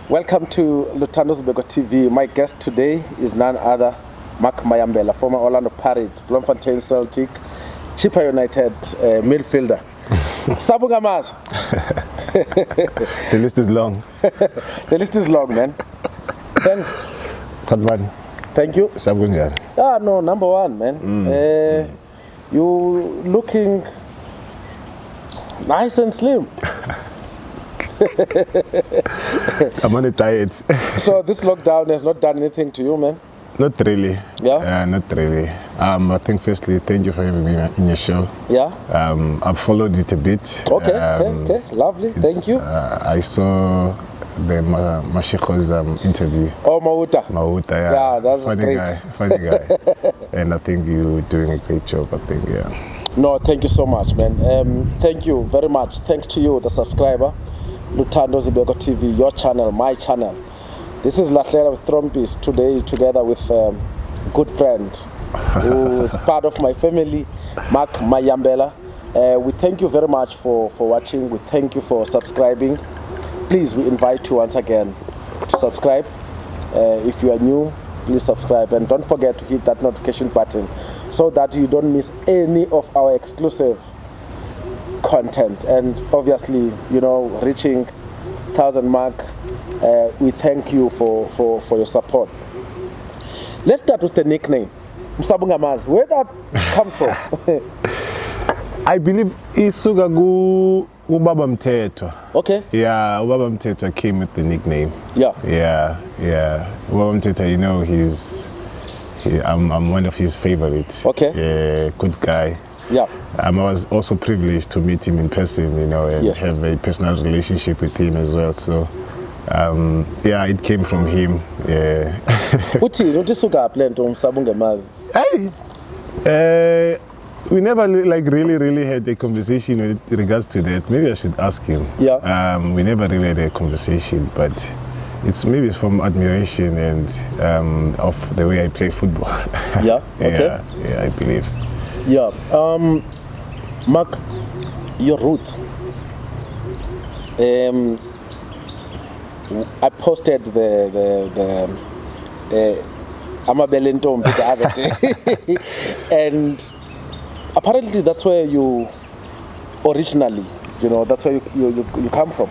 Welcome to Luthando's Beko TV. My guest today is none other Mark Mayambela, former Orlando Pirates, Bloemfontein Celtic, Chippa United midfielder. Sabunga Mas. The list is long. The list is long, man. Thanks. Thank you. Sabunga. Ah, no, number one, man. You looking nice and slim. I'm on a diet. So this lockdown has not done anything to you, man? Not really. Yeah? Not really. I think firstly, thank you for having me in your show. Yeah? I've followed it a bit. Okay, okay. Lovely. Thank you. I saw the Mashiko's interview. Oh, Mauta. Mauta, yeah. Yeah, that's funny great. Funny guy. And I think you're doing a great job, I think, yeah. No, thank you so much, man. Thank you very much. Thanks to you, the subscriber. Luthando's Beko TV, your channel, my channel. This is Lahlela with Thrombis today, together with a good friend who is part of my family, Mark Mayambela. We thank you very much for watching. We thank you for subscribing. Please, we invite you once again to subscribe. If you are new, please subscribe. And don't forget to hit that notification button so that you don't miss any of our exclusive content. And obviously, you know, reaching 1,000 mark, we thank you for your support. Let's start with the nickname Msabunga Maz. Where that comes from? I believe isuka ubaba Mteto. Okay. Yeah, ubaba Mteto came with the nickname. Yeah. Yeah. Ubaba Mteto, you know, I'm one of his favorites. Okay. Yeah, good guy. Yeah. I was also privileged to meet him in person, you know, and yes, have a personal relationship with him as well. So, yeah, it came from him. Yeah. Hey. We never really had a conversation with regards to that. Maybe I should ask him. Yeah. We never really had a conversation, but maybe it's from admiration and of the way I play football. Yeah. Okay. Yeah, I believe. Yeah. Mark, your roots. I posted the Amabelentom the other day, and apparently that's where you originally, you know, that's where you come from.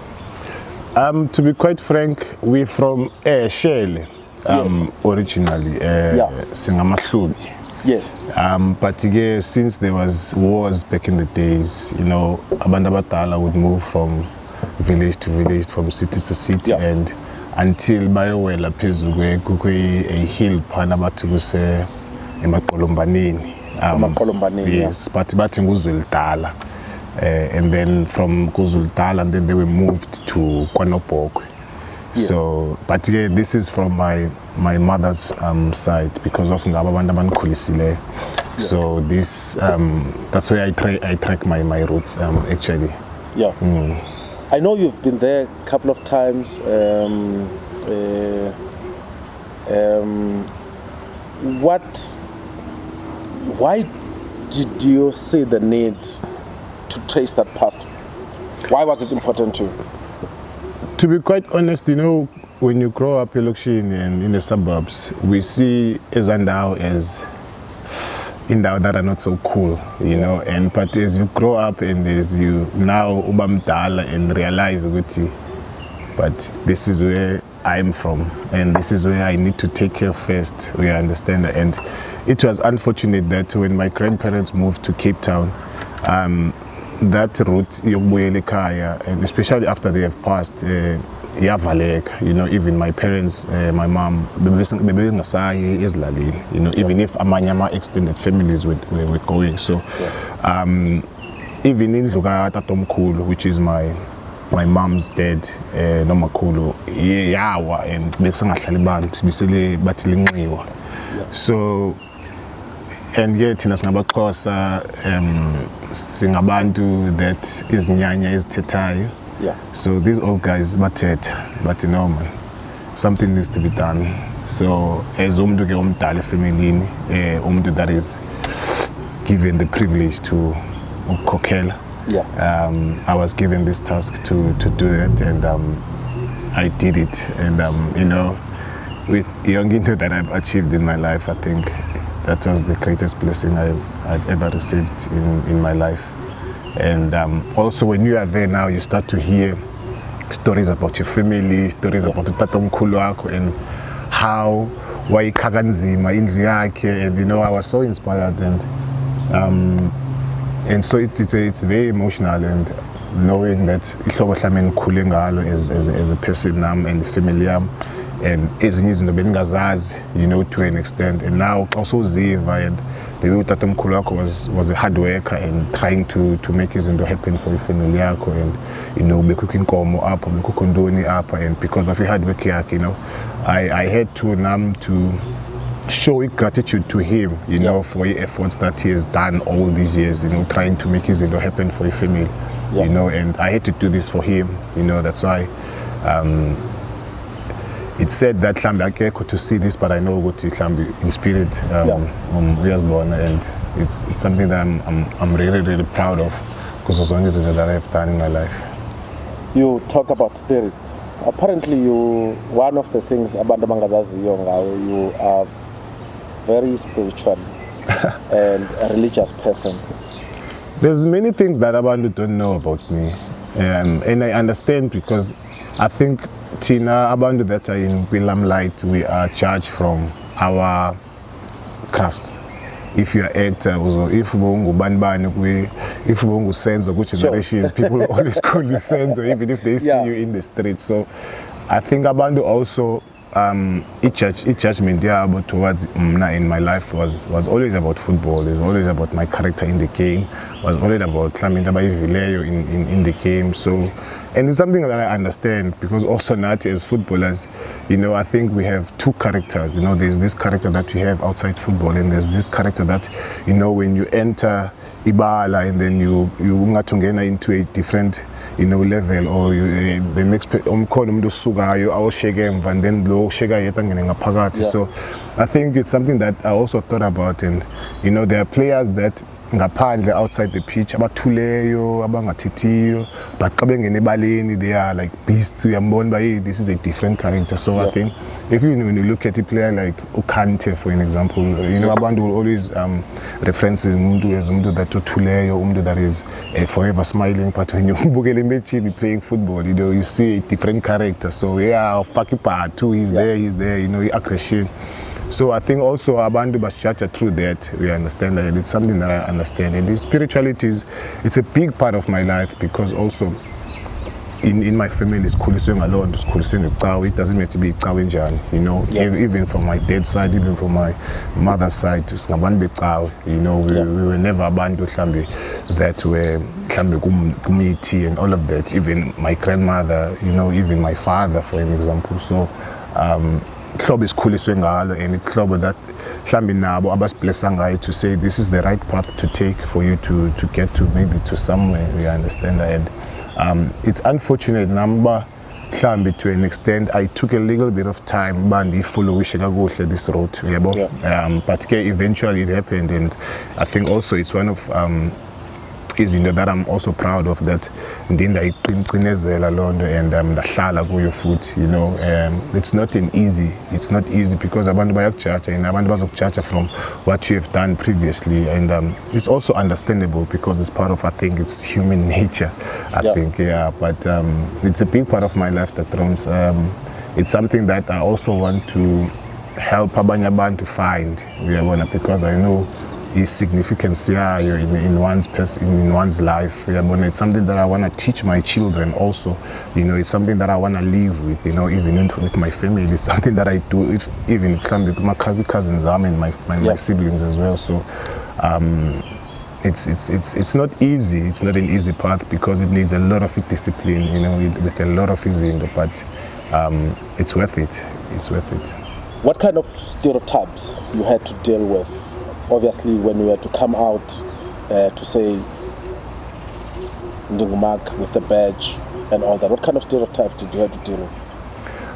To be quite frank, we're from Shell, originally. Singamahlubi. Yes. But again, since there was wars back in the days, you know, abantu abadala would move from village to village, from city to city, and until bayowela phezulu kukho a hill phana bathi kuse emaqolombaneni. Yes, but bathi nguzuludala. And then from Kuzuludala, and then they were moved to KwaNoBhokwe. Yes. So, but yeah, this is from my mother's side because of Ngababandaban Kulisile. So this that's where I track my roots actually. Yeah. I know you've been there a couple of times. Why did you see the need to trace that past? Why was it important to you? To be quite honest, you know, when you grow up in Lokshini and in the suburbs, we see Ezandao as Indao that are not so cool, you know. And but as you grow up and as you now ubamdala and realize but this is where I'm from and this is where I need to take care first. We understand that. And it was unfortunate that when my grandparents moved to Cape Town, that route, and especially after they have passed, you know, even my parents, my mom, you know, even if amanyama extended families were going. So, even in Djugardens, which is my mom's dad, Nomakulu, and so, and yet in Asnabakosa, Singabantu that is Nyanya is Tetai. Yeah. So these old guys but you know, man, something needs to be done. So as umdu family, that is given the privilege to kokela. Yeah. I was given this task to do that, and I did it, and you know, with young into that I've achieved in my life, I think that was the greatest blessing I've ever received in my life. And also when you are there now, you start to hear stories about your family, stories about utatomkhulu wakho, and how wayikhaka nzima indlu yakhe, and you know, I was so inspired, and so it's very emotional, and knowing that ihlobo hlami ngikhule ngalo as a person nam and the family yam, and ezinye izinto bengingazazi, you know, to an extent, and now also uziva, and the way utatomkhulu wakho was a hard worker and trying to make izinto happen for ifamily yakho, and you know, bekukho inkomo apha, bekukho ntoni apha, and because of hard work yakhe, you know, I had to show gratitude to him, you know, for the efforts that he has done all these years, you know, trying to make his happen for his family, you know, and I had to do this for him, you know. That's why it's said that Hlambi akekho to see this, but I know what Hlambi in spirit, and it's something that I'm really proud of, because it's one thing that I've done in my life. You talk about spirits. Apparently, one of the things abantu bangazaziyo ngawe, you are very spiritual and a religious person. There's many things that abantu don't know about me, and I understand, because I think Tina, abantu that are in limelight, we are judged from our crafts. If you are actor, or if you sense of which generations, people always call you sense, or even if they see you in the street. So I think abantu also each judgment about towards in my life was always about football. It was always about my character in the game. It was always about in the game. So, and it's something that I understand, because also not as footballers, you know, I think we have two characters. You know, there's this character that we have outside football, and there's this character that, you know, when you enter Ibala and then you ngatungena into a different, you know, level, or the next umkhona umuntu osukayo awusheke emva, and then lo sheka yeta ngene ngaphakathi. So I think it's something that I also thought about, and you know, there are players that ngaphandle outside the pitch abathuleyo abangathithiyo, but xa bengena ebaleni they are like beasts. Uyambona this is a different character. So I think if when you look at a player like Ukante, for an example, you know, abantu will always reference umuntu as umuntu that othuleyo, umuntu that is forever smiling, but when you mbukele mechi playing football, you know, you see a different character. So yeah, fuck part too, he's there, you know, aggression. So I think also abantu basjudge through that. We understand that it's something that I understand, and spirituality it's a big part of my life, because also in my family sikhuliswe ngalonto, sikhuliswe ngecawe. It doesn't matter to be cawe njani, you know, even from my dad's side, even from my mother's side, singabantu becawe, you know, we were never abantu hlambi that were hlambi kumithi and all of that. Even my grandmother, you know, even my father, for an example. So ihlobo isikhuliswe ngalo, and ihlobo that hlambi nabo abasiblessa ngayo to say this is the right path to take for you to get to maybe to somewhere. We understand that. And it's unfortunate number hlambi to an extent I took a little bit of time bandi follow this road, but eventually it happened, and I think also it's one of izinto that I'm also proud of, that ndinda iqinezela londo, and ndahlala kuyo futhi, you know. It's not easy, because abantu bayakujaja, and abantu bazokujaja from what you have done previously, and it's also understandable, because it's part of, I think it's human nature, I think, but it's a big part of my life that runs. It's something that I also want to help abanye abantu to find, because I know is significance in one's person, in one's life. It's something that I want to teach my children also. You know, it's something that I want to live with, you know, even with my family. It's something that I do, even with my cousins and my siblings as well. So it's not easy. It's not an easy path, because it needs a lot of discipline, you know, with a lot of easy, but it's worth it. It's worth it. What kind of stereotypes you had to deal with? Obviously, when you had to come out to say Ndingumark with the badge and all that, what kind of stereotypes did you have to deal with?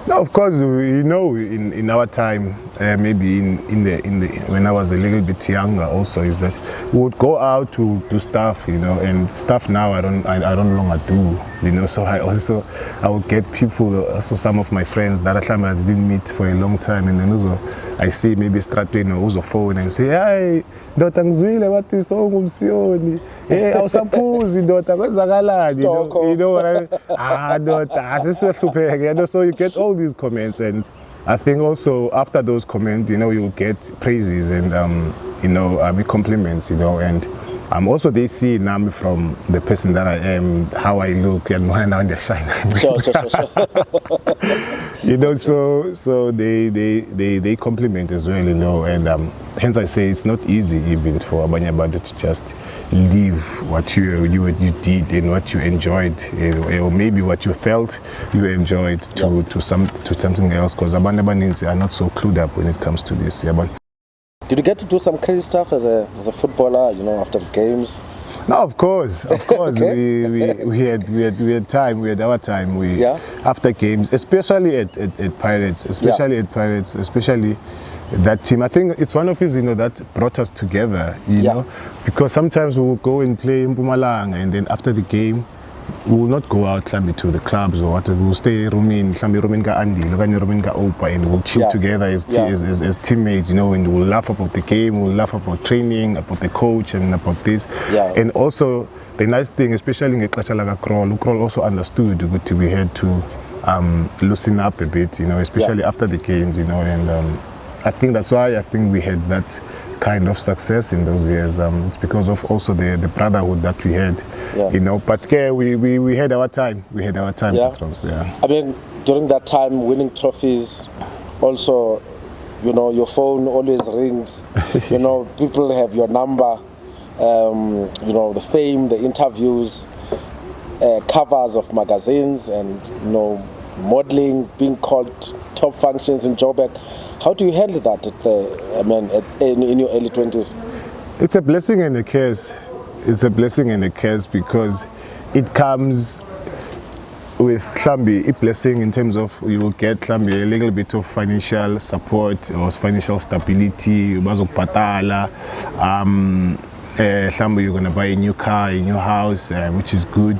No, of course, you know, in our time, maybe when I was a little bit younger also, is that we would go out to do stuff, you know, and stuff now I don't longer do, you know. So I would get people, also some of my friends that I didn't meet for a long time, and then also I see maybe stratweni uzo phone and say, "Hey, ndoda ngizwile what is ongumsiyoni. Hey, awusaphuzi ndoda kwenzakalani?" You know what I mean? Ndoda asisihlupheke. You know, so you get all these comments, and I think also after those comments, you know, you get praises and you know, compliments, you know, and also they see now from the person that I am, how I look, and when I'm the shine. Sure. You know, so they compliment as well, you know, and hence I say it's not easy even for Abanyabada to just leave what you did and what you enjoyed, or maybe what you felt you enjoyed to something else, because Abanyabanins are not so clued up when it comes to this. Yeah, but did you get to do some crazy stuff as a footballer, you know, after the games? No, of course. Okay. we had time. We had our time. After games, especially at Pirates, especially that team. I think it's one of these, you know, that brought us together. You know, because sometimes we will go and play in Mpumalanga, and then after the game, we will not go out to the clubs or what. We will stay rooming ka Andi, rooming ka Opa, and we'll chill together as teammates, you know, and we'll laugh about the game, we'll laugh about training, about the coach, and about this. And also the nice thing, especially in Krol also understood that we had to loosen up a bit, you know, especially after the games, you know, and I think that's why I think we had that kind of success in those years. It's because of also the brotherhood that we had, you know. But we had our time. We had our time. I mean, during that time, winning trophies, also, you know, your phone always rings. You know, people have your number. You know, the fame, the interviews, covers of magazines, and you know, modeling, being called top functions in Joburg. How do you handle that in your early 20s? It's a blessing and a curse. It's a blessing and a curse because it comes with Hlambi, a blessing in terms of you will get Hlambi a little bit of financial support or financial stability, Hlambi, you're going to buy a new car, a new house, which is good.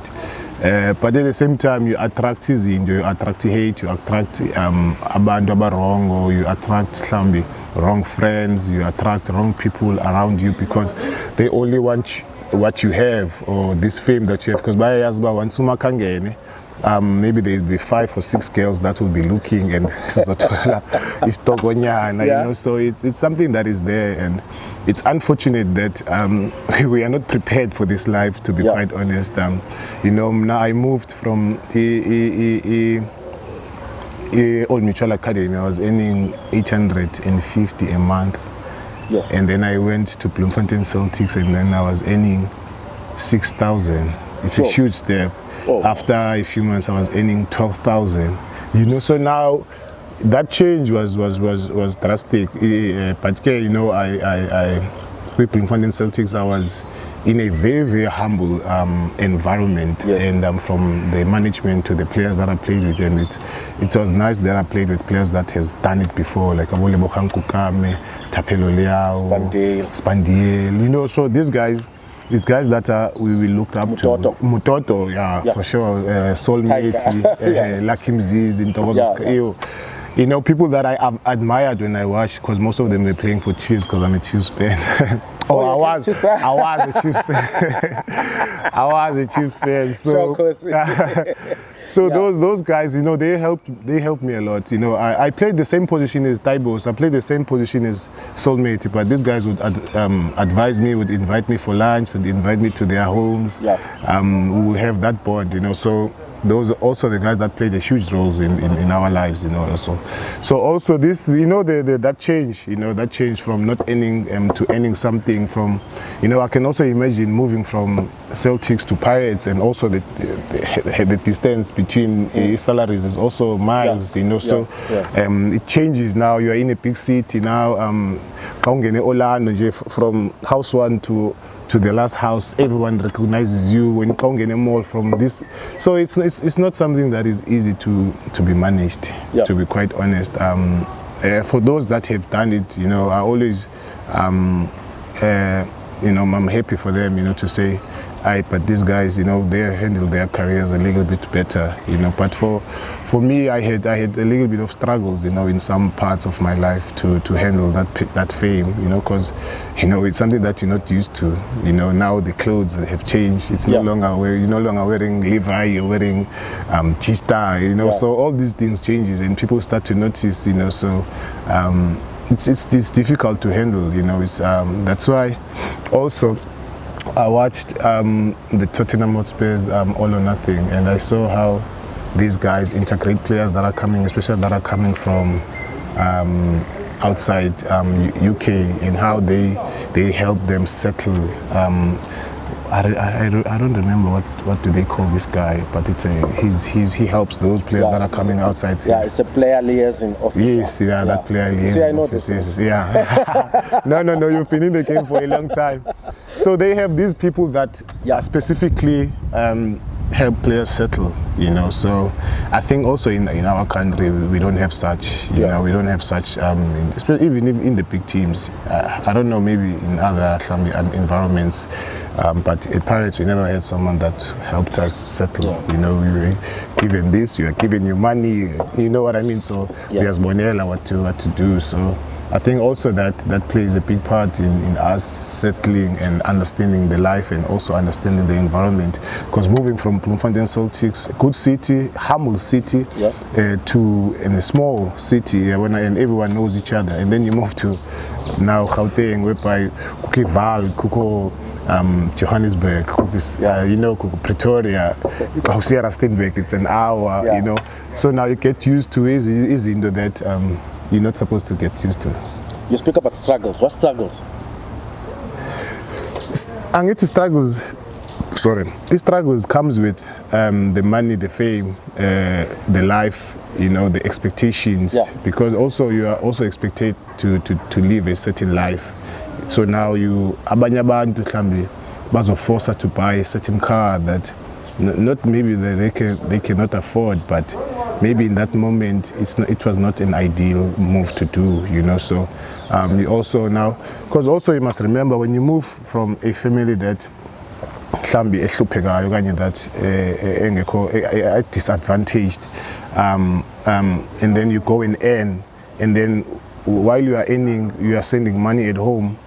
But at the same time, you attract izinto, you attract hate, you attract abantu abarong, or you attract Hlambi, wrong friends, you attract wrong people around you because they only want what you have or this fame that you have. Because by Yazba, once maybe there will be 5 or 6 girls that will be looking, and it's Togonyana, you know. So it's something that is there, and it's unfortunate that we are not prepared for this life, to be quite honest. You know, now I moved from Old Mutual Academy. I was earning 850 a month, and then I went to Bloemfontein Celtic, and then I was earning 6,000. It's a huge step. After a few months, I was earning 12,000. You know, so now that change was drastic. But you know, with Bloemfontein Celtics, I was in a very, very humble environment, and from the management to the players that I played with, and it was nice that I played with players that has done it before, like Abolebo Kukame, Tapelo Leao, Spandiel. You know, so these guys that we looked up to. Mutoto, for sure. Soulmate, Lucky Mziz, you know, people that I admired when I watched, because most of them were playing for Chiefs, because I'm a Chiefs fan. I was a Chiefs fan. I was a Chiefs fan. So those guys, you know, they helped me a lot. You know, I played the same position as Taibos. I played the same position as Soulmate, but these guys would advise me, would invite me for lunch, would invite me to their homes. We will have that bond, you know. So those are also the guys that played a huge roles in our lives, you know. Also, so also this, you know, that change, you know, that change from not earning to earning something. From, you know, I can also imagine moving from Celtics to Pirates, and also the distance between salaries is also miles, you know. So it changes now. You are in a big city now. From house 1 to the last house, everyone recognizes you when you mall from this. So it's not something that is easy to be managed, to be quite honest. for those that have done it, you know, I always, you know, I'm happy for them, you know, to say, but these guys, you know, they handle their careers a little bit better, you know. But for me, I had a little bit of struggles, you know, in some parts of my life to handle that fame, you know, because, you know, it's something that you're not used to. You know, now the clothes have changed. It's no longer you're no longer wearing Levi, you're wearing G-Star, you know. So all these things changes, and people start to notice, you know. So it's difficult to handle, you know. It's that's why also I watched the Tottenham Hotspurs All or Nothing, and I saw how these guys integrate players that are coming, especially that are coming from outside UK, and how they help them settle. I don't remember what do they call this guy, but it's he helps those players that are coming outside. Yeah, it's a player liaison officer. Yes, that player liaison officer. Yeah. No, you've been in the game for a long time. So they have these people that specifically help players settle, you know. So I think also in our country we don't have such, you know, we don't have such, even in the big teams. I don't know, maybe in other environments, but at Pirates we never had someone that helped us settle. You know, we were given this, you are giving you money, you know what I mean. So there's Bonella what to do. So I think also that plays a big part in us settling and understanding the life, and also understanding the environment. Because moving from Bloemfontein Celtic, a good city, humble city, to a small city, and everyone knows each other, and then you move to now Gauteng, whereby Kukival, Kuko, Johannesburg, you know, Pretoria, Rustenburg, it's an hour, you know. So now you get used to is into that. You're not supposed to get used to. You speak about struggles. What struggles? I get to struggles. Sorry, these struggles comes with the money, the fame, the life, you know, the expectations. Because also you are also expected to live a certain life. So now you abanye abantu mhlambi bazoforce to buy a certain car that not maybe they cannot afford, but maybe in that moment it was not an ideal move to do, you know. So you also now, because also you must remember, when you move from a family that mhlambi ehluphekayo kanye that engekho disadvantaged, and then you go and earn, and then while you are earning, you are sending money at home.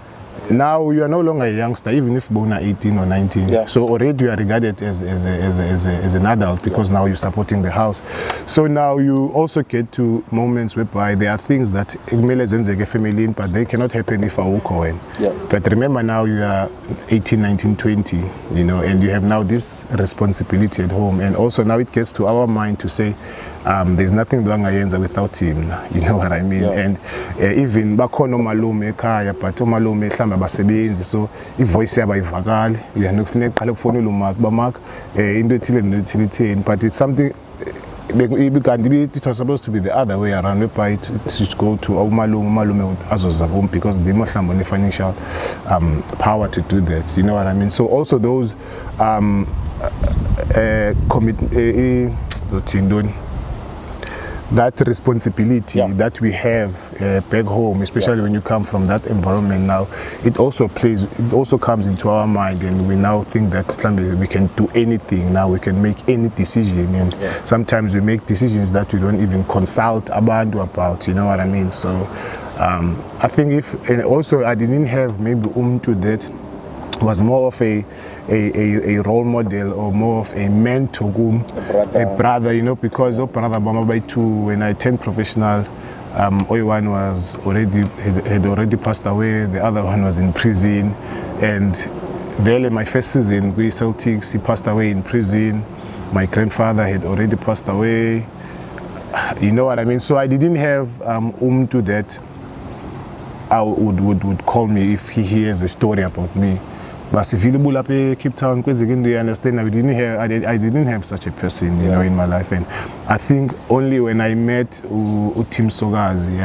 Now you are no longer a youngster, even if born at 18 or 19. So already you are regarded as an adult, because now you're supporting the house. So now you also get to moments whereby there are things that family, but they cannot happen if I go in. But remember, now you are 18, 19, 20, you know, and you have now this responsibility at home. And also now it gets to our mind to say, there's nothing Dwangayenza without him, you know what I mean. And even bakhona omalume ekhaya, but omalume mhlamba basebenzi, so ivoice yabo ayivakali, uyanokufuneka uqale ukufonela uMark baMark into ethile nethile ithini, but it's something it was supposed to be the other way around, whereby it should go to umalume azoza home, because they must have the financial power to do that, you know what I mean. So also those that responsibility that we have back home, especially when you come from that environment now, it also comes into our mind, and we now think that we can do anything now, we can make any decision, and sometimes we make decisions that we don't even consult abantu about, you know what I mean. So I think and also I didn't have maybe that was more of a role model, or more of a mentor, a brother, you know, because when I turned professional, one was had already passed away, the other one was in prison, and really my first season with Celtics, he passed away in prison. My grandfather had already passed away, you know what I mean. So I didn't have that I would call me if he hears a story about me. But if you look up Cape Town, you understand, I didn't have such a person, you know, in my life. And I think only when I met Tim Sogazi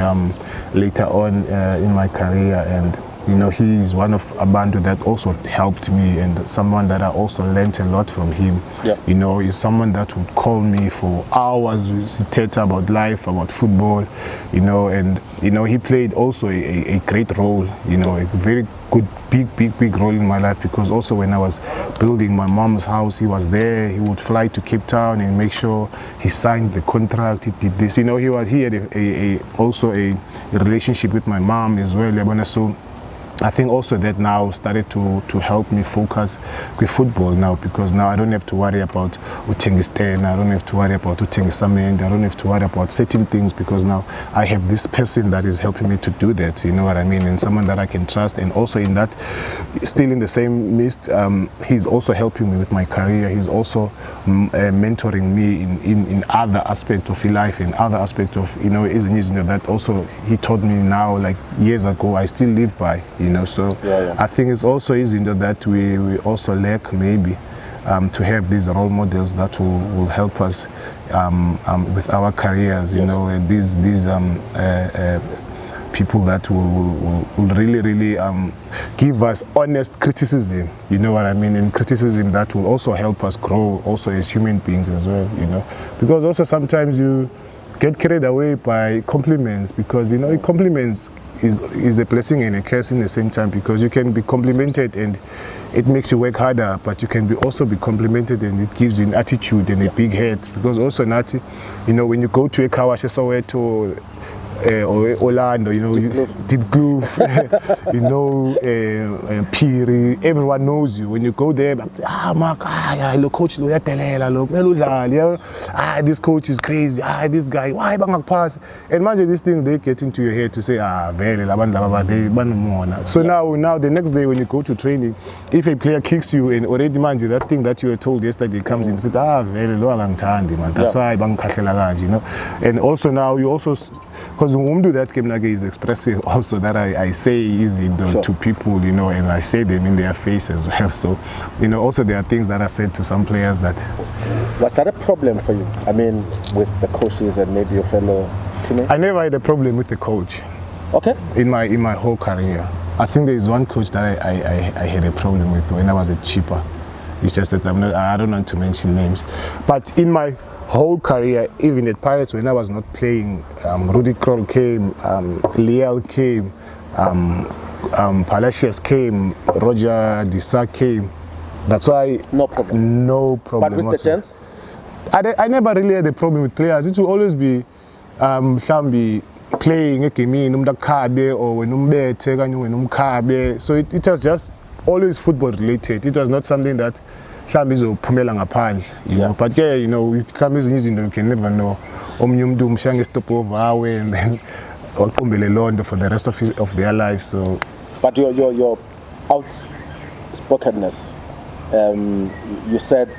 later on in my career, and You know, he is one of Abantu that also helped me, and someone that I also learned a lot from him. Yeah. You know, he's someone that would call me for hours, theater about life, about football, you know, and, you know, he played also a great role, you know, a very good, big role in my life, because also when I was building my mom's house, he was there. He would fly to Cape Town and make sure he signed the contract, he did this. You know, he had also a relationship with my mom as well. So I think also that now started to help me focus with football now, because now I don't have to worry about Utengistan, I don't have to worry about Utengisamend, I don't have to worry about certain things, because now I have this person that is helping me to do that, you know what I mean, and someone that I can trust. And also in that, still in the same midst, he's also helping me with my career. He's also mentoring me in other aspects of life, in other aspects of, you know, that also he taught me now, like years ago, I still live by. You know, so I think it's also easy that we also lack maybe to have these role models that will help us with our careers, you know, and these people that will really give us honest criticism, you know what I mean, and criticism that will also help us grow also as human beings as well, you know, because also sometimes you get carried away by compliments, because, you know, compliments is a blessing and a curse in the same time, because you can be complimented and it makes you work harder, but you can also be complimented and it gives you an attitude and a big head, because also Nati, you know, when you go to a Kawash Soweto or Orlando, you know, Deep Gloof, you know, Piri, everyone knows you. When you go there, Mark, look, coach, look, this coach is crazy, this guy, why bang pass? And imagine this thing, they get into your head to say, very so now the next day when you go to training, if a player kicks you and already manage that thing that you were told yesterday comes in and says, very low man. That's why bang you know. And also now you also, because when we do that, Kemnage is expressive also, that I say easy to people, you know, and I say them in their face as well. So, you know, also there are things that I said to some players that... Was that a problem for you? I mean, with the coaches and maybe your fellow teammates? I never had a problem with the coach. Okay. In my whole career. I think there is one coach that I had a problem with when I was a Chippa. It's just that I don't want to mention names. But in my whole career, even at Pirates, when I was not playing, Rudy Kroll came, Liel came, Palacios came, Roger Disa came. That's why no problem. But with the chance? I never really had a problem with players. It will always be playing a game or so it was just always football related. It was not something that you know, but yeah, you know, you can never know. Stop over and then for the rest of their lives. So, but your outspokenness, you said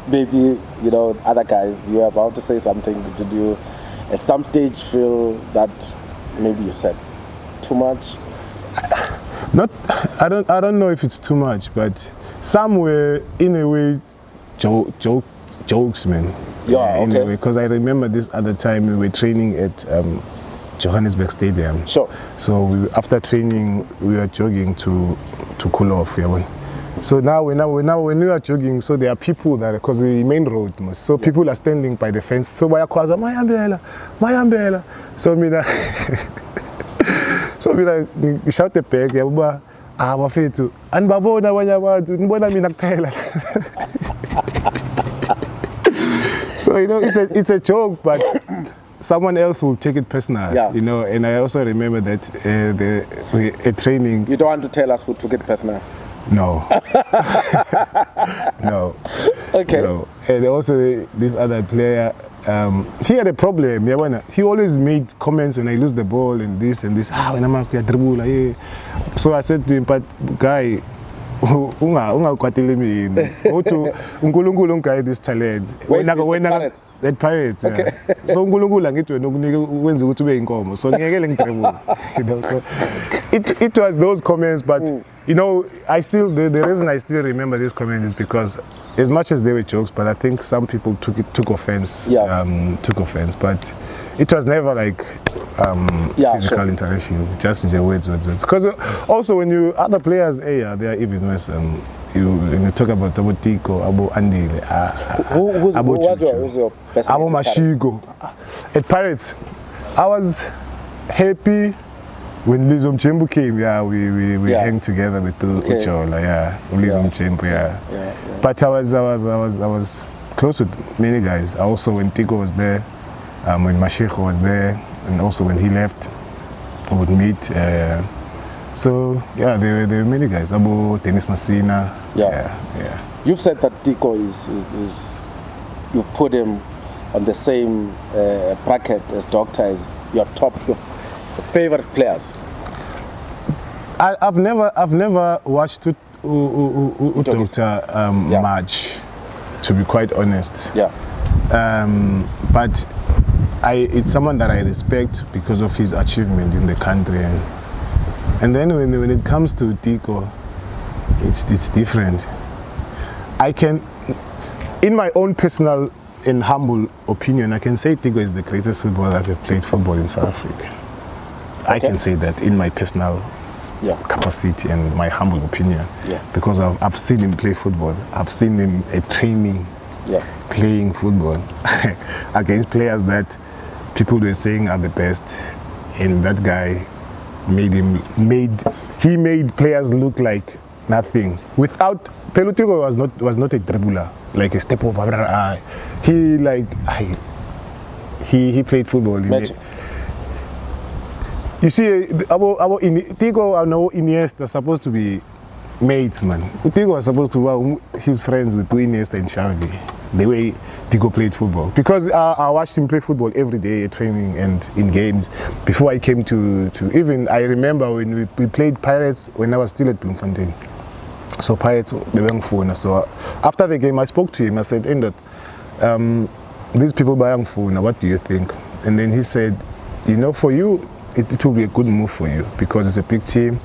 maybe, you know, other guys, you were about to say something. Did you at some stage feel that maybe you said too much? I don't know if it's too much, but somewhere in a way jokes, man. Yeah, in okay. a way, because I remember this other time we were training at Johannesburg Stadium. Sure. So after training we were jogging to cool off. Yeah. So now when we are jogging, so there are people that, because the main road, so people are standing by the fence. So by Mayambela. So me that so me shout the back, yeah, bafethu anibabona abanye abantu nibona mina kuphela. So you know, it's a joke, but someone else will take it personal. Yeah. You know, and I also remember that at training. You don't want to tell us who took it personal? No. No. Okay. No. And also this other player, he had a problem. Yeah, he always made comments when I lose the ball and this and this. When I'm dribble, yeah. So I said to him, but guy, ungakwatile mina. Uthi uNkulunkulu ungayi this talent. Wena at Pirates. Okay. Yeah. So uNkulunkulu angithi wena ukunika ukwenza ukuthi ube inkomo. So ngiyekele ngidribble. You know, so it was those comments, but you know, I still the reason I still remember this comment is because as much as they were jokes, but I think some people took offense. Yeah. Took offense, but it was never like physical interaction. Just words. Because also when you other players, they are even worse. When you talk about Teko, Abo Andile, Who was your best Abo mate Mashigo. At Pirates, I was happy when Lizo Mchembu came. We hang together with Uchola. Lizo Mchembu. But I was close with many guys. Also when Teko was there, when Mashiko was there, and also when he left, we would meet. So there were many guys. Abu Dennis Masina. You've said that Teko is you've put him on the same bracket as Doctor as your favorite players. I've never watched Doctor much, to be quite honest. But it's someone that I respect because of his achievement in the country. And then when it comes to Teko, it's different. I can, in my own personal and humble opinion, I can say Teko is the greatest footballer that have played football in South Africa. I can say that in my personal capacity and my humble opinion. Because I've seen him play football. I've seen him at training, playing football against players that people were saying are the best, and that guy made players look like nothing. Without Teko was not a dribbler, like a step over. He played football. You see, Teko and Iniesta are supposed to be mates, man. Teko was supposed to be his friends with Iniesta and Xavi, the way Teko played football. Because I watched him play football every day at training and in games. Before I came to even, I remember when we played Pirates when I was still at Bloemfontein. So Pirates, they were phone. So after the game, I spoke to him. I said, Endot, these people buying phone, what do you think? And then he said, for you, it will be a good move for you because it's a big team.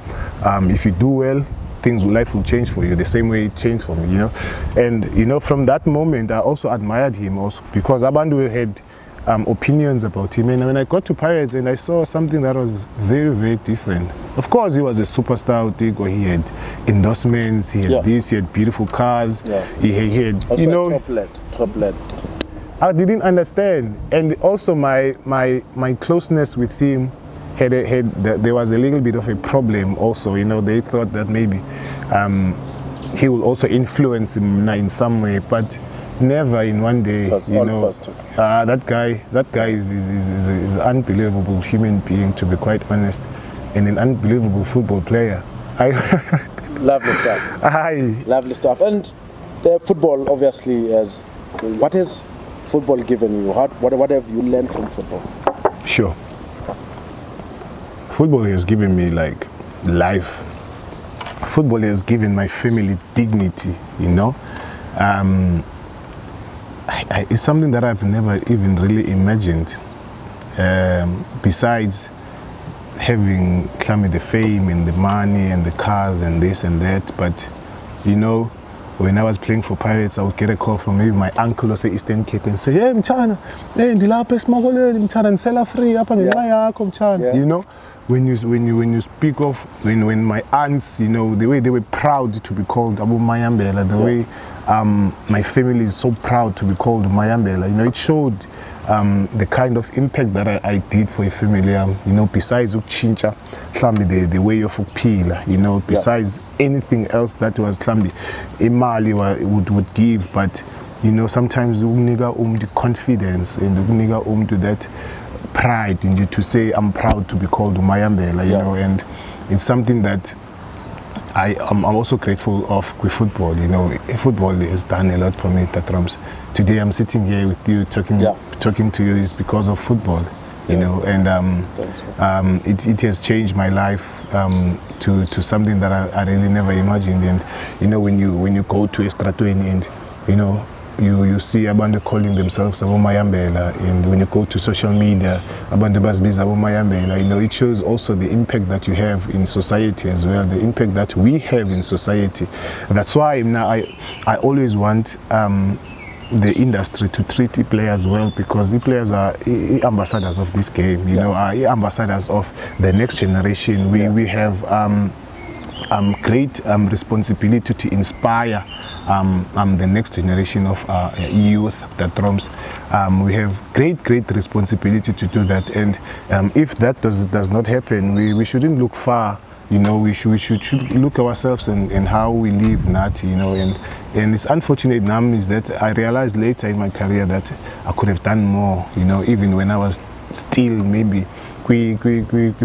If you do well, life will change for you the same way it changed for me, And from that moment, I also admired him also because Abandu had opinions about him. And when I got to Pirates and I saw something that was very, very different. Of course, he was a superstar. He had endorsements. He had this. He had beautiful cars. He had also top led. I didn't understand, and also my closeness with him. There was a little bit of a problem also, they thought that maybe he will also influence him in some way, but never in one day, that guy is an unbelievable human being, to be quite honest, and an unbelievable football player. Lovely stuff. Lovely stuff. And the football obviously what has football given you? What have you learned from football? Sure. Football has given me life. Football has given my family dignity, It's something that I've never even really imagined. Besides having the fame and the money and the cars and this and that, but when I was playing for Pirates, I would get a call from maybe my uncle or say Eastern Cape and say, "Hey, Mchana, ndilapha eSmagolweni, Mchana, ndisela free apha ngenxa yakho, Mchana." When you speak of when my aunts, the way they were proud to be called Abu Mayambela, the way my family is so proud to be called Mayambela, it showed the kind of impact that I did for a family. Besides ukuchincha, the way of ukuphila, besides anything else that was imali would give, but sometimes the confidence and that pride in you to say I'm proud to be called Mayambela, and it's something that I'm also grateful of with football. Football has done a lot for me, Tatrams. Today I'm sitting here with you talking to you is because of football, and it has changed my life to something that I really never imagined. And when you go to a Stratweni and you see Abantu calling themselves Abu Mayambela, and when you go to social media, Abantu Basbiz Abu Mayambela, it shows also the impact that you have in society as well, the impact that we have in society. That's why now I always want the industry to treat the players well, because the players are ambassadors of this game, you know, are ambassadors of the next generation. We have great responsibility to inspire the next generation of youth, the drums. We have great responsibility to do that, and if that does not happen, we shouldn't look far. You know, we should look ourselves and how we live, Nati, you know, and it's unfortunate now is that I realized later in my career that I could have done more, you know, even when I was still maybe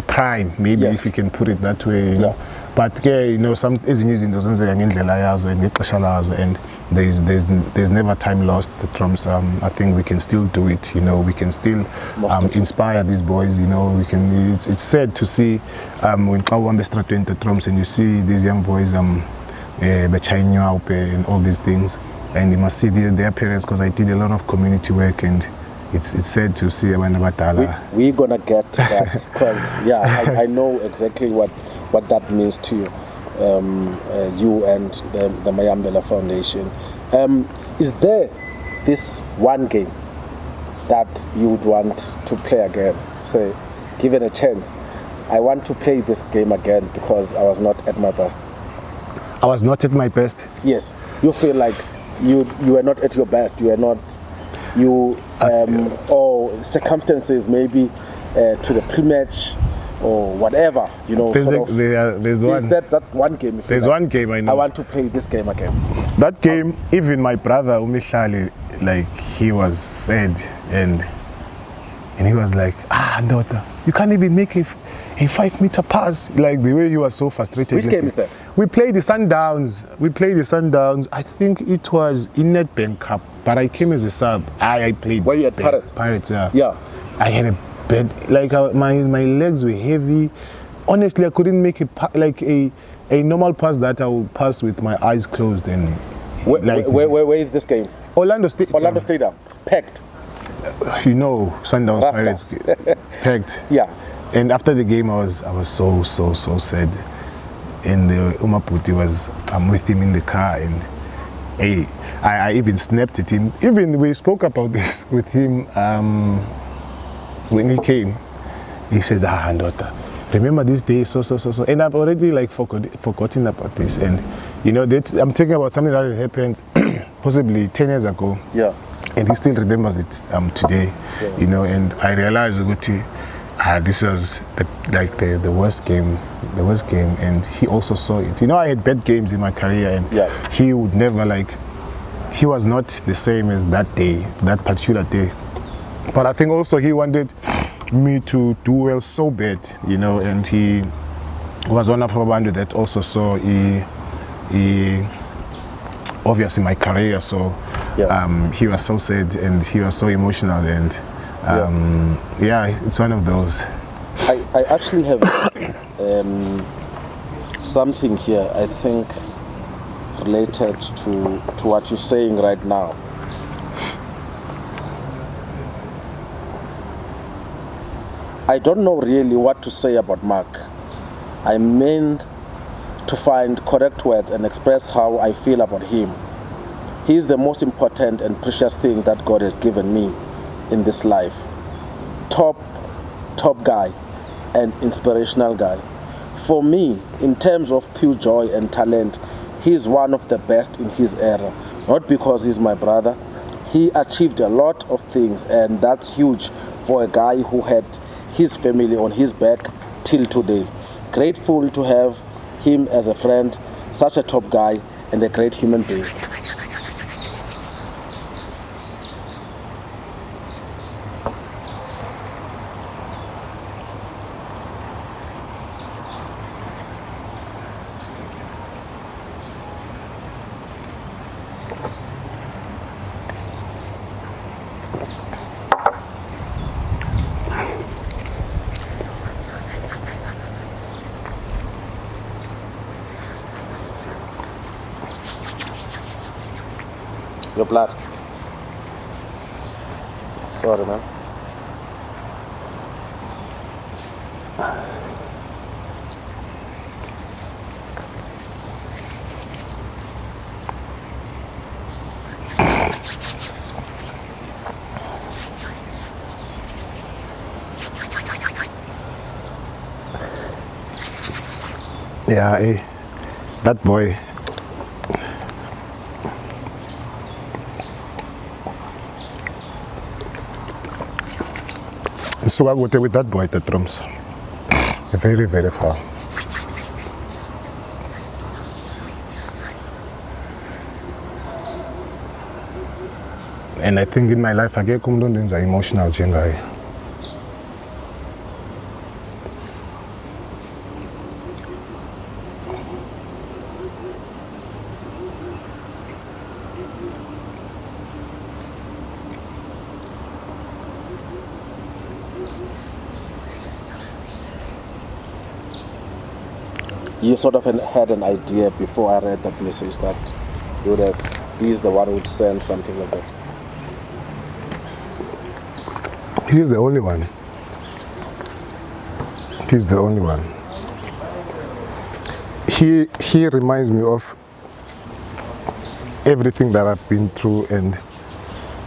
prime, maybe if you can put it that way, you know. But you know, some ezinye izinto zenzeka ngendlela yazo and ngexesha lazo, and there's never time lost. The drums, I think we can still do it, you know, we can still inspire these boys, you know, we can. It's sad to see when Kawambe start doing the drums and you see these young boys and all these things, and you must see their parents, because I did a lot of community work, and it's sad to see when we're gonna get to that, because I know exactly what that means to you, you and the Mayambela Foundation. Is there this one game that you would want to play again? Say, given a chance, I want to play this game again because I was not at my best. I was not at my best? Yes. You feel like you were not at your best. You were not, or circumstances maybe to the pre-match or whatever, you know. There's one. Is that one game? There's one game I know. I want to play this game again. That game, even my brother Mihlali, like, he was sad, and he was like, Ndota, you can't even make a 5-meter pass. Like, the way he was so frustrated. Which game is that? We played the Sundowns. I think it was in Nedbank Cup, but I came as a sub. I played. Were you at Pirates? Pirates, yeah. Yeah. I had a bad, like, my legs were heavy. Honestly, I couldn't make a normal pass that I would pass with my eyes closed. And where is this game? Orlando Stadium. Packed. You know, Sundowns Pirates packed. Yeah. And after the game, I was so sad. And Umaputi was, I'm with him in the car, and I even snapped at him. Even we spoke about this with him when he came. He says, Ndota, remember this day, so. And I've already like forgotten about this. And you know, I'm talking about something that happened possibly 10 years ago. Yeah. And he still remembers it today. Yeah. You know, and I realized this was the worst game, and he also saw it. You know, I had bad games in my career, and he would never, like, he was not the same as that day, that particular day. But I think also he wanted me to do well so bad, you know, and he was one of our band that also saw obviously my career, so he was so sad and he was so emotional, and it's one of those. I actually have something here, I think, related to what you're saying right now. I don't know really what to say about Mark. I mean to find correct words and express how I feel about him. He is the most important and precious thing that God has given me in this life. Top guy and inspirational guy. For me, in terms of pure joy and talent, he is one of the best in his era. Not because he's my brother. He achieved a lot of things, and that's huge for a guy who had his family on his back till today. Grateful to have him as a friend, such a top guy and a great human being. Your blood. Sorry, man. Yeah, that boy. So I got with that boy at the drums. Very, very far. And I think in my life, I get emotional jengai. You sort of had an idea before I read that message that you would have, he's the one who would send something like that. He's the only one. He's the only one. He reminds me of everything that I've been through and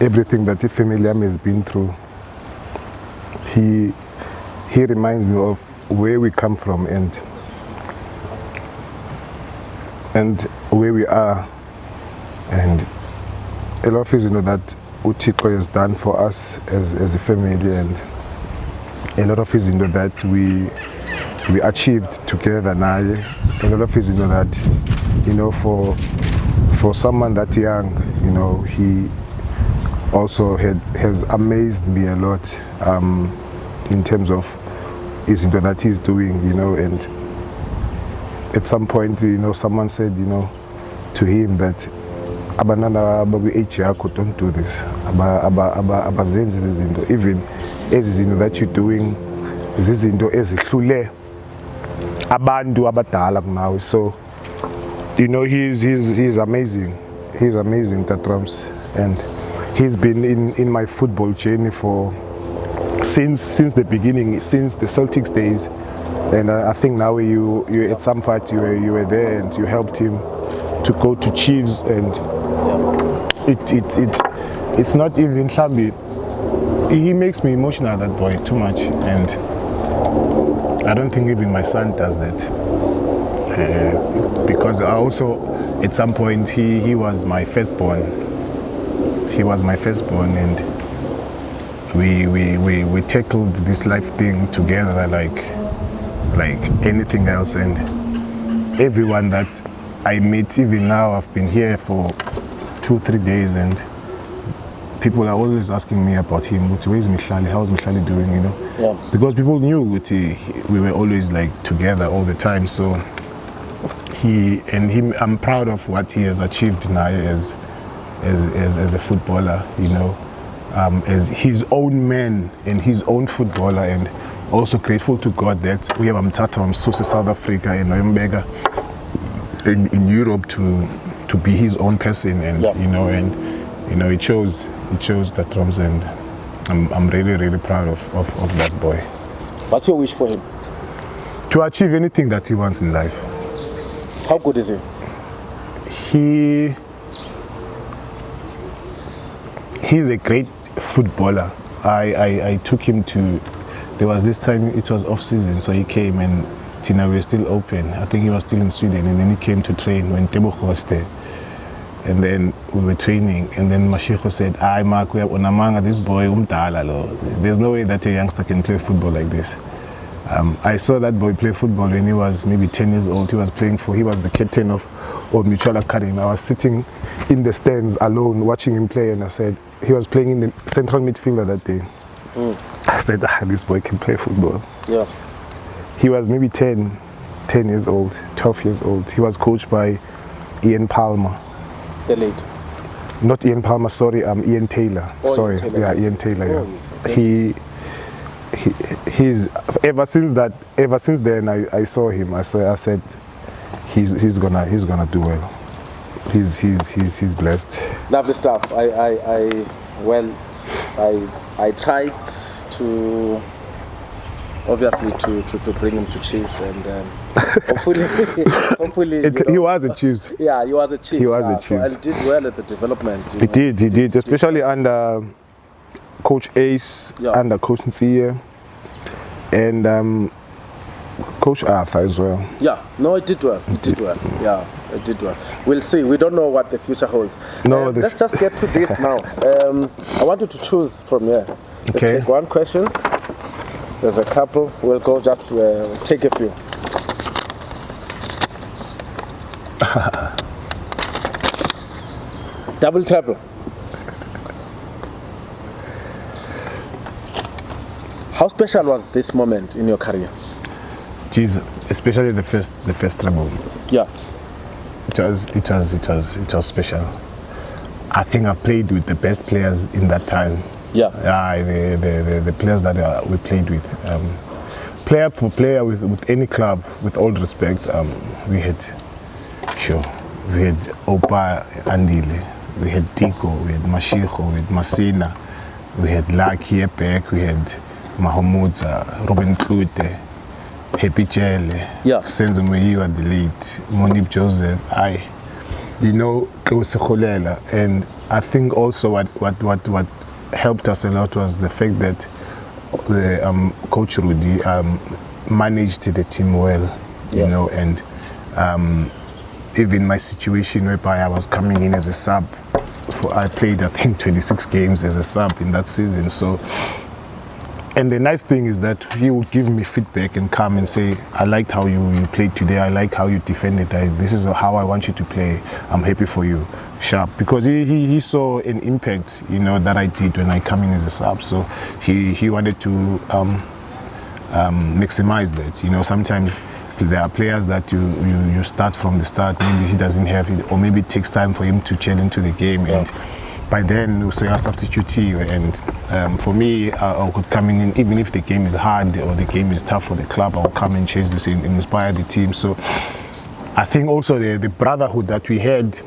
everything that the family has been through. He reminds me of where we come from and where we are, and a lot of things, that Utiko has done for us as a family, and a lot of things, that we achieved together now. A lot of things, that for someone that young, he also has amazed me a lot in terms of that he's doing, and at some point, someone said, to him that abanana babu age yakho, don't do this. Abazenzi izinto, even izinto that you're doing, izinto ezihlule abantu abadala now. So, he's amazing. He's amazing, Tatrams, and he's been in my football journey since the beginning, since the Celtics days. And I think now you at some part you were there and you helped him to go to Chiefs, and it's not even Shambi. He makes me emotional, that boy, too much, and I don't think even my son does that. Because I also, at some point, he was my firstborn. He was my firstborn, and we tackled this life thing together like anything else. And everyone that I meet, even now, I've been here for 2-3 days, and people are always asking me about him. Where's Mihlali? How's Mihlali doing? Yeah. Because people knew we were always together all the time. So I'm proud of what he has achieved now as a footballer. As his own man and his own footballer, and also grateful to God that we have Mtata Msusi South Africa and Mayambela in Europe to be his own person, and it shows that drums, and I'm really proud of that boy. What's your wish for him? To achieve anything that he wants in life. How good is he? He's a great footballer. I took him to, there was this time it was off season, so he came, and Tina, we were still open. I think he was still in Sweden, and then he came to train when Tebogo was there. And then we were training, and then Mashiko said, Mark, we have Unamanga, this boy, there's no way that a youngster can play football like this. I saw that boy play football when he was maybe 10 years old. He was the captain of Old Mutual Academy. I was sitting in the stands alone watching him play, and I said, he was playing in the central midfielder that day. I said, this boy can play football. Yeah. He was maybe 10 years old, 12 years old. He was coached by Ian Palmer. The late. Not Ian Palmer, sorry, Ian Taylor. Oh, sorry, Ian Taylor. yeah, Ian Taylor. Oh, Yeah. okay. He's ever since then I saw him. I said he's gonna do well. He's blessed. Lovely stuff. I tried to obviously to bring him to Chiefs, and hopefully he was a Chiefs. Yeah, he was a Chiefs. He was a Chiefs. And did well at the development. He did, especially under Coach Ace, yeah, under Coach Nsiye, and Coach Arthur as well. Yeah, no, it did well. It did well. Yeah, it did well. We'll see. We don't know what the future holds. No, let's just get to this now. I want you to choose from here. Let's Okay. take one question. There's a couple. We'll go just to take a few. Double treble. How special was this moment in your career? Jeez, especially the first treble. Yeah. It was special. I think I played with the best players in that time. Yeah. The players that we played with. Player for player with any club, with all respect, we had Opa Andile, we had Teko, we had Mashiko, we had Masina, we had Lucky Epek, we had Mahamudza, Robin Klute, Happy Chele, Yeah. Senzo Muyiwa the late, Monip Joseph, Klose Kholela. And I think also what helped us a lot was the fact that the Coach Rudy managed the team well, and even my situation whereby I was coming in as a sub, I played I think 26 games as a sub in that season. So, and the nice thing is that he would give me feedback and come and say, I liked how you played today, I like how you defended, this is how I want you to play, I'm happy for you, sharp. Because he saw an impact, that I did when I come in as a sub. So he wanted to maximize that. Sometimes there are players that you start from the start, maybe he doesn't have it, or maybe it takes time for him to gel into the game. Yeah. And by then, we say a substitute. And for me, I could come in, even if the game is hard or the game is tough for the club, I will come and chase this and inspire the team. So I think also the brotherhood that we had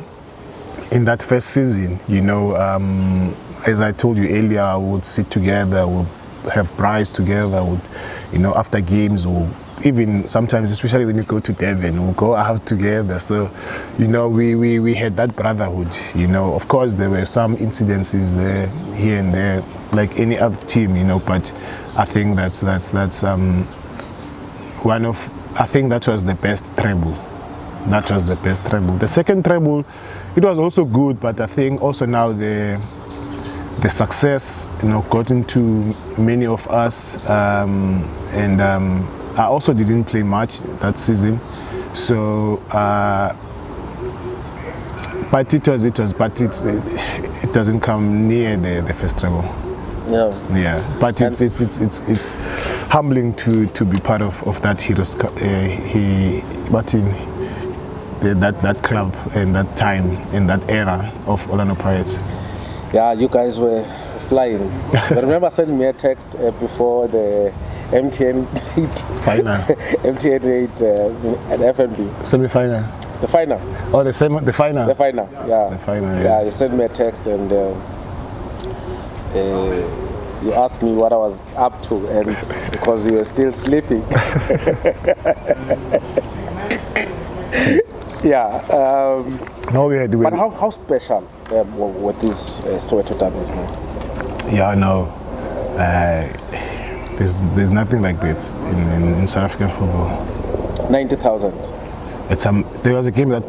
in that first season, as I told you earlier, we would sit together, we would have prize together, after games, or even sometimes, especially when you go to Devon, we'll go out together. So, we had that brotherhood. Of course, there were some incidences there, here and there, like any other team. But I think that's one of. I think that was the best treble. That was the best treble. The second treble, it was also good, but I think also now the success, got into many of us, and I also didn't play much that season, so but it doesn't come near the first treble. Yeah, but it's humbling to be part of that heroes that club and that time and that era of Orlando Pirates. Yeah, you guys were flying. I remember sending me a text before the MTN 8 final. MTN 8 and FNB. Semi-final. The final. Oh, the final. The final. Yeah. The final. Yeah, you sent me a text and you asked me what I was up to, and because you were still sleeping. Yeah. No, we had. But how special were these Soweto derbies now? Yeah, no. There's nothing like that in South African football. 90,000. There was a game that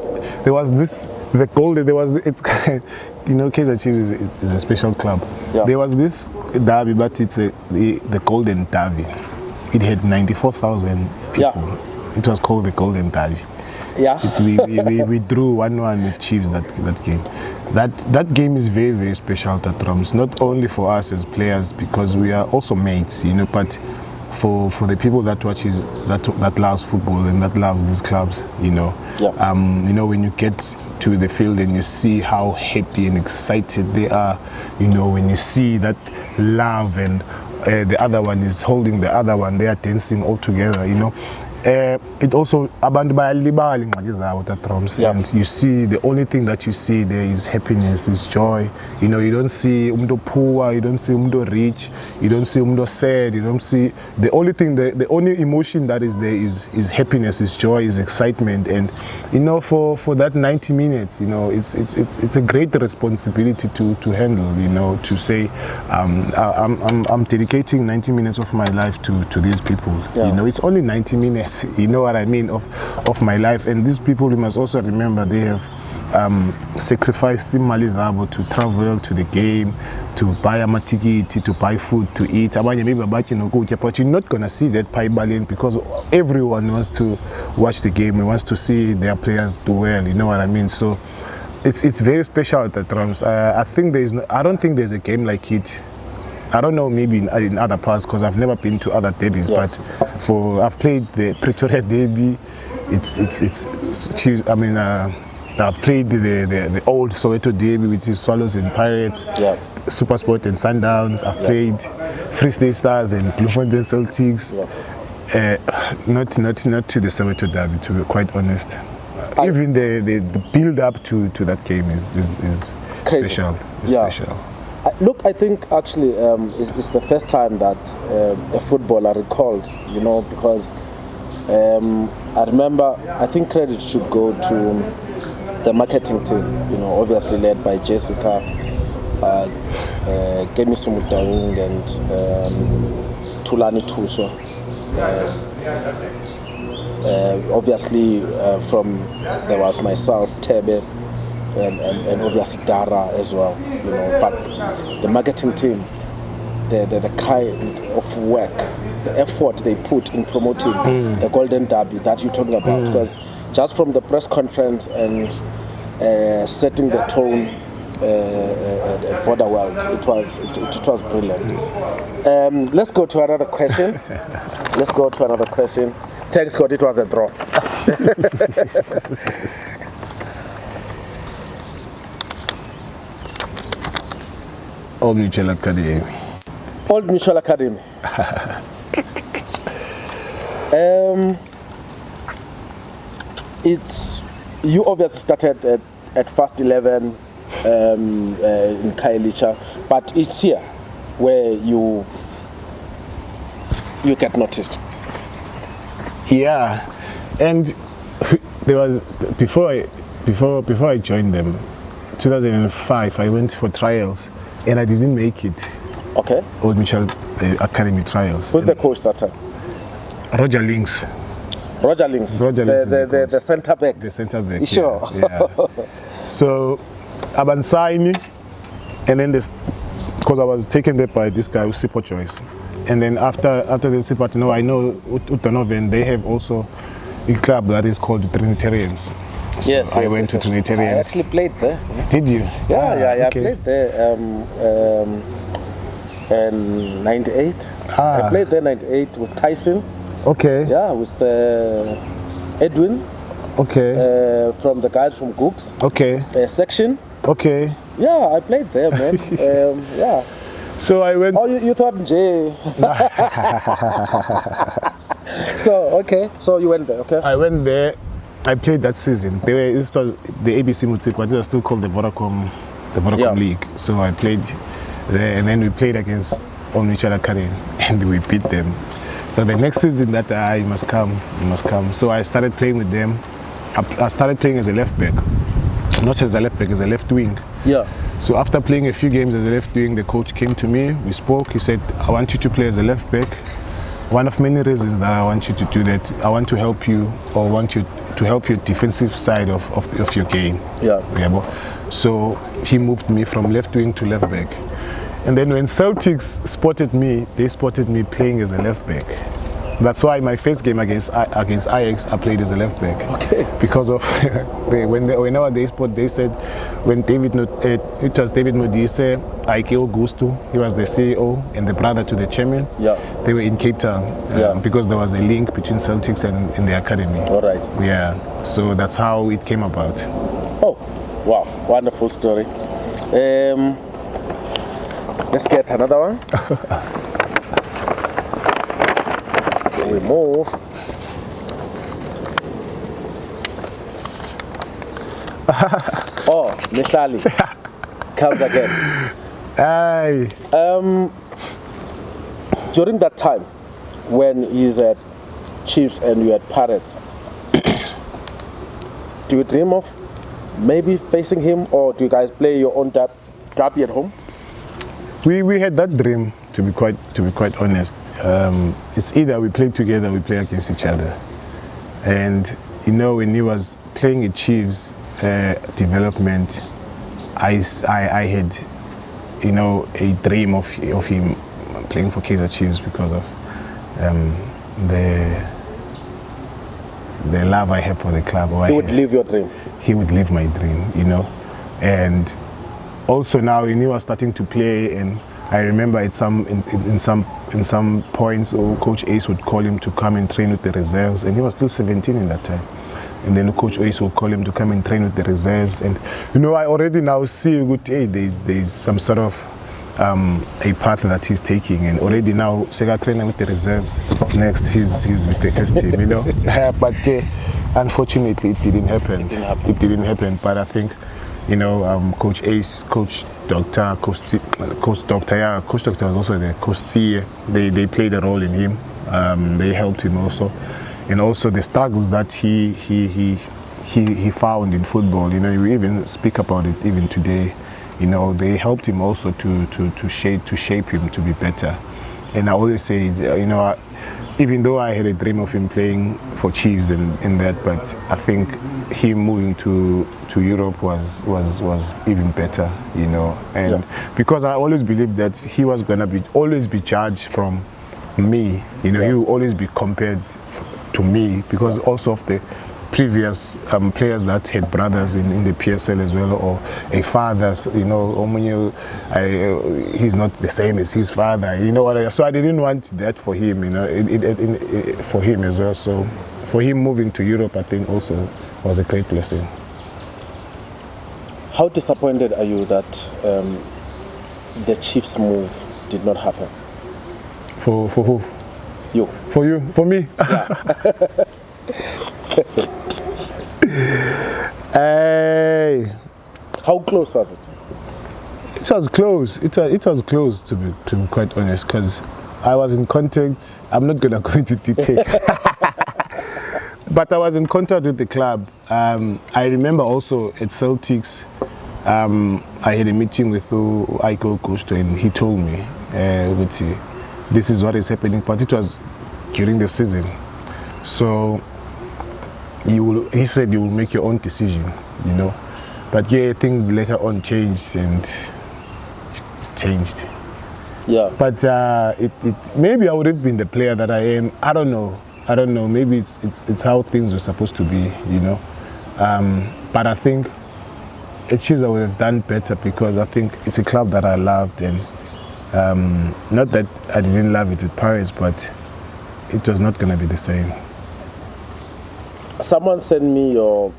there was this Kaizer Chiefs is a special club. Yeah. There was this derby, but it's the Golden Derby. It had 94,000 people. Yeah. It was called the Golden Derby. Yeah. We drew 1-1 with Chiefs that game. That game is very, very special to Drums, not only for us as players, because we are also mates, but for the people that watches that loves football and that loves these clubs, Yeah. When you get to the field and you see how happy and excited they are, when you see that love and the other one is holding the other one, they are dancing all together, it also abantu bayalibala ingxaki zabo at Drums, and you see the only thing that you see there is happiness, is joy. You don't see umuntu poor, you don't see umuntu rich, you don't see umuntu sad, you don't see the only emotion that is there is happiness, is joy, is excitement. And for that 90 minutes, it's a great responsibility to handle, to say I'm dedicating 90 minutes of my life to these people. Yeah. It's only 90 minutes. highlights, you know what I mean, of my life. And these people, we must also remember, they have sacrificed imali zabo to travel to the game, to buy a matikiti, to buy food to eat. But you're not going to see that pie balling, because everyone wants to watch the game, wants to see their players do well, you know what I mean. So it's very special at the drums. I don't think there's a game like it. I don't know, maybe in other parts, because I've never been to other derbies, but I've played the Pretoria derby. I've played the old Soweto derby, which is Swallows and Pirates, Supersport and Sundowns. I've played Free State Stars and Bloemfontein Celtics. Not to the Soweto derby, to be quite honest. Even the build up to that game is special. Special. Look, I think actually it's the first time that a footballer recalls, you know, because I remember, I think credit should go to the marketing team, you know, obviously led by Jessica, Kemi Sumutawing and Tulani Tuso. Obviously there was myself, Tebe, and obviously Dara as well, you know. But the marketing team, the kind of work, the effort they put in promoting the Golden Derby that you're talking about, because just from the press conference and setting the tone for the world, it was brilliant. Let's go to another question. Thanks God it was a draw. Old Mutual Academy. Old Mutual Academy. You obviously started at First 11 in Khayelitsha, but it's here where you get noticed. Yeah, and there was before I joined them, 2005. I went for trials and I didn't make it. Okay. Old Mutual Academy trials. Who's the coach that time? Roger Links. The centre back. The centre back. Sure. Yeah. So Abansaini, and then this, because I was taken there by this guy, Usipo Choice. And then after the Usipo, I know Utanoven, they have also a club that is called the Trinitarians. So I went to Trinitarians. I actually played there. Did you? Yeah, okay. I played there in 98. I played there in 98 with Tyson. Okay. Yeah, with Edwin. Okay. From the guys from Gooks. Okay. Section. Okay. Yeah, I played there, man. Yeah. So I went. Oh, you thought Jay. So you went there, okay? I went there. I played that season. This was the ABC Mutsik, but it was still called the Vodacom League. So I played there, and then we played against Old Mutual Academy, and we beat them. So the next season that you must come. So I started playing with them. I started playing as a left back, not as a left back, as a left wing. Yeah. So after playing a few games as a left wing, the coach came to me. We spoke. He said, "I want you to play as a left back. One of many reasons that I want you to do that. I want to help you, or want you to help your defensive side of your game." Yeah. So he moved me from left wing to left back. And then when Celtics spotted me, they spotted me playing as a left back. That's why my first game against Ajax, I played as a left back. Okay. Because of whenever they spot, they said when David Modise, Aikeo Gusto, he was the CEO and the brother to the chairman. Yeah. They were in Cape Town. Because there was a link between Celtics and the academy. All right. Yeah. So that's how it came about. Oh, wow! Wonderful story. Let's get another one. We move. Oh, Mihlali comes again. Aye. During that time, when he's at Chiefs and you at Pirates, do you dream of maybe facing him, or do you guys play your own derby at home? We had that dream, to be quite honest. It's either we play together, we play against each other. And you know, when he was playing at Chiefs development, I had, you know, a dream of him playing for Kaizer Chiefs because of the love I have for the club. He would live your dream. He would live my dream, you know. And also now when he was starting to play, and I remember in some points, Coach Ace would call him to come and train with the reserves, and he was still 17 in that time. And then Coach Ace would call him to come and train with the reserves, and you know, I already now see good. Hey, there's some sort of a path that he's taking, and already now Sega training with the reserves. Next, he's with the first team, you know. But unfortunately, it didn't happen. It didn't happen. But I think, you know, Coach Ace, Coach Doctor was also there. Coach T, they played a role in him. They helped him also, and also the struggles that he found in football. You know, we even speak about it even today. You know, they helped him also to shape him to be better. And I always say, you know, even though I had a dream of him playing for Chiefs and that, but I think him moving to Europe was even better, you know. And because I always believed that he was gonna always be judged from me, you know, he will always be compared to me because also of the previous players that had brothers in the PSL as well, or a father, you know, he's not the same as his father, you know what I mean? So I didn't want that for him, you know, for him as well. So for him moving to Europe, I think also was a great blessing. How disappointed are you that the Chiefs move did not happen? For who? You. For you? For me? Yeah. Hey. How close was it? It was close. It was close, to be quite honest, because I was in contact. I'm not gonna go into detail, but I was in contact with the club. I remember also at Celtics, I had a meeting with Aiko Gusto, and he told me, this is what is happening, but it was during the season. So he said you will make your own decision, you know. But yeah, things later on changed. Yeah. But maybe I would have been the player that I am. I don't know. Maybe it's how things were supposed to be, you know. But I think at Chiefs I would have done better because I think it's a club that I loved, and not that I didn't love it at Paris, but it was not going to be the same. Someone sent me your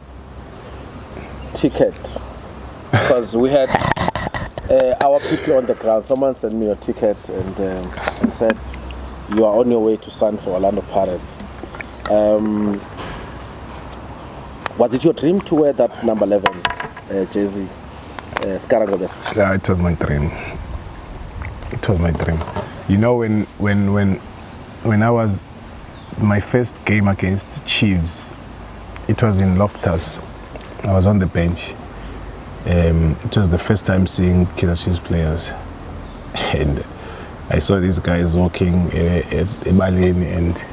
ticket because we had our people on the ground. Someone sent me your ticket and said you are on your way to sign for Orlando Pirates. Was it your dream to wear that number 11 jersey? Yeah, it was my dream. It was my dream. You know, when I was my first game against Chiefs, it was in Loftus. I was on the bench. It was the first time seeing Kaizer Chiefs players, and I saw these guys walking at Berlin. And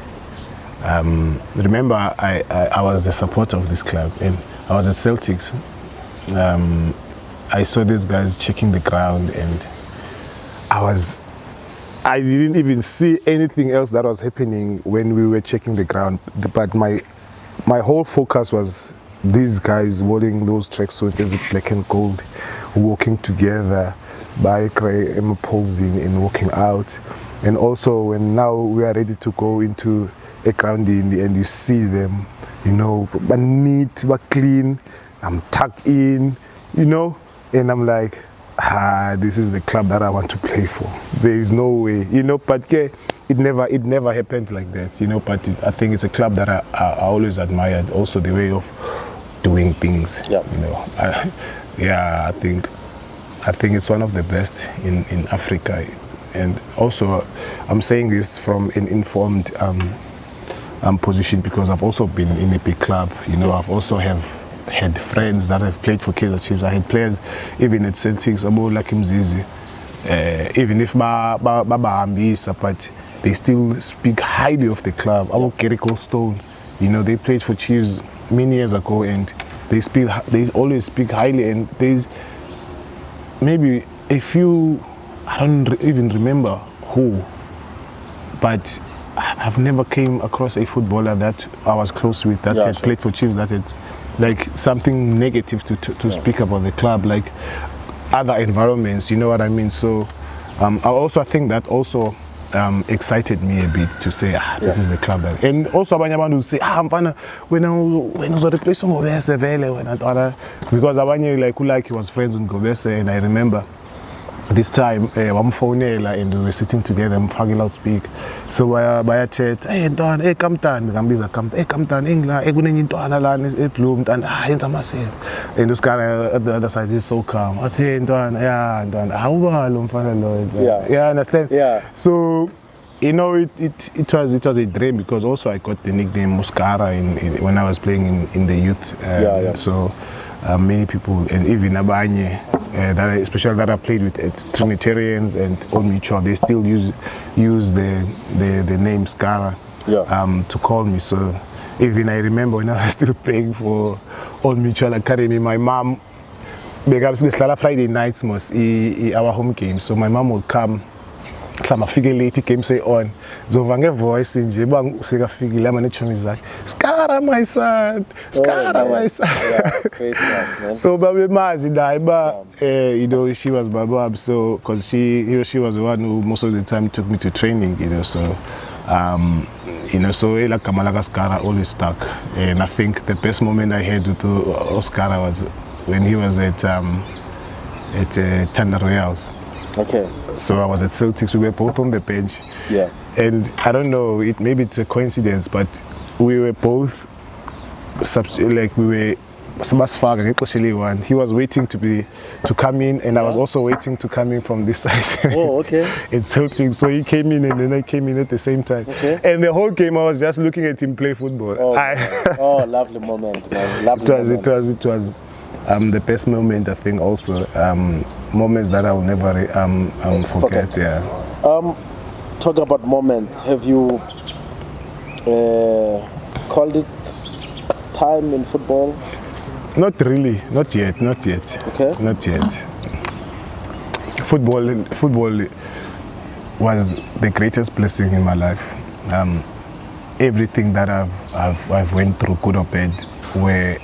remember, I was the supporter of this club, and I was at Celtics. I saw these guys checking the ground, and I didn't even see anything else that was happening when we were checking the ground. But my whole focus was these guys wearing those tracksuits, as black and gold, walking together, by posing and walking out. And also when now we are ready to go into a ground in the end, you see them, you know, but neat, but clean, I'm tucked in, you know, and I'm like, this is the club that I want to play for. There is no way, you know, but yeah, it never happened like that, you know, but I think it's a club that I always admired, also the way of doing things, you know. I think it's one of the best in Africa. And also, I'm saying this from an informed position because I've also been in a big club, you know. I've also had friends that have played for Kaizer Chiefs. I had players even at Celtics, like Mzizi, even if but they still speak highly of the club. About Keriko Stone, You know, they played for Chiefs many years ago, and they always speak highly. And there's maybe a few, I don't even remember who, but I've never came across a footballer that I was close with that had played for Chiefs that had like something negative to speak about the club, like other environments, you know what I mean? So I think that also excited me a bit to say, this is the club. And also abanye abantu say, mfana when uzoreplace Ngobese vele wena, because abanye like he was friends with Ngobese, and I remember this time wamfonela and we were sitting together mfake loudspeak, so bayathetha ntwana ekamtani ngikambiza kamtani ekamtani engla ekunenye intwana lana eBloemfontein yenza amasebe, and this guy at the other side is so calm athi ntwana ntwana awubalo mfana lo, understand? So you know, it was a dream, because also I got the nickname Muskara when I was playing in the youth. So many people, and even abanye especially that I played with Trinitarians and Old Mutual, they still use the name Skara to call me. So even I remember when I was still playing for Old Mutual Academy, my mom, because Friday nights was our home game, so my mom would come. Some figure late came say on Zovange voice in Jibang Sega figure lemon chomis like Skara my son, Skara my son. Great stuff, man. So Baby Mazi Daiba, you know, she was Babab, so because she was the one who most of the time took me to training, you know, so you know, so like Kamalaga Skara always stuck. And I think the best moment I had with Oscar was when he was at Thunder Royals. Okay. So I was at Celtics, we were both on the bench. Yeah. And I don't know, maybe it's a coincidence, but we were both, like we were, he was waiting to come in, and I was also waiting to come in from this side. Oh, okay. It's Celtics, so he came in and then I came in at the same time. Okay. And the whole game I was just looking at him play football. Oh, lovely moment, man. Lovely It was the best moment, I think, also. Moments that I will never forget. Talk about moments. Have you called it time in football? Not really, not yet. Okay. Not yet. Football was the greatest blessing in my life. Everything that I've went through, good or bad, were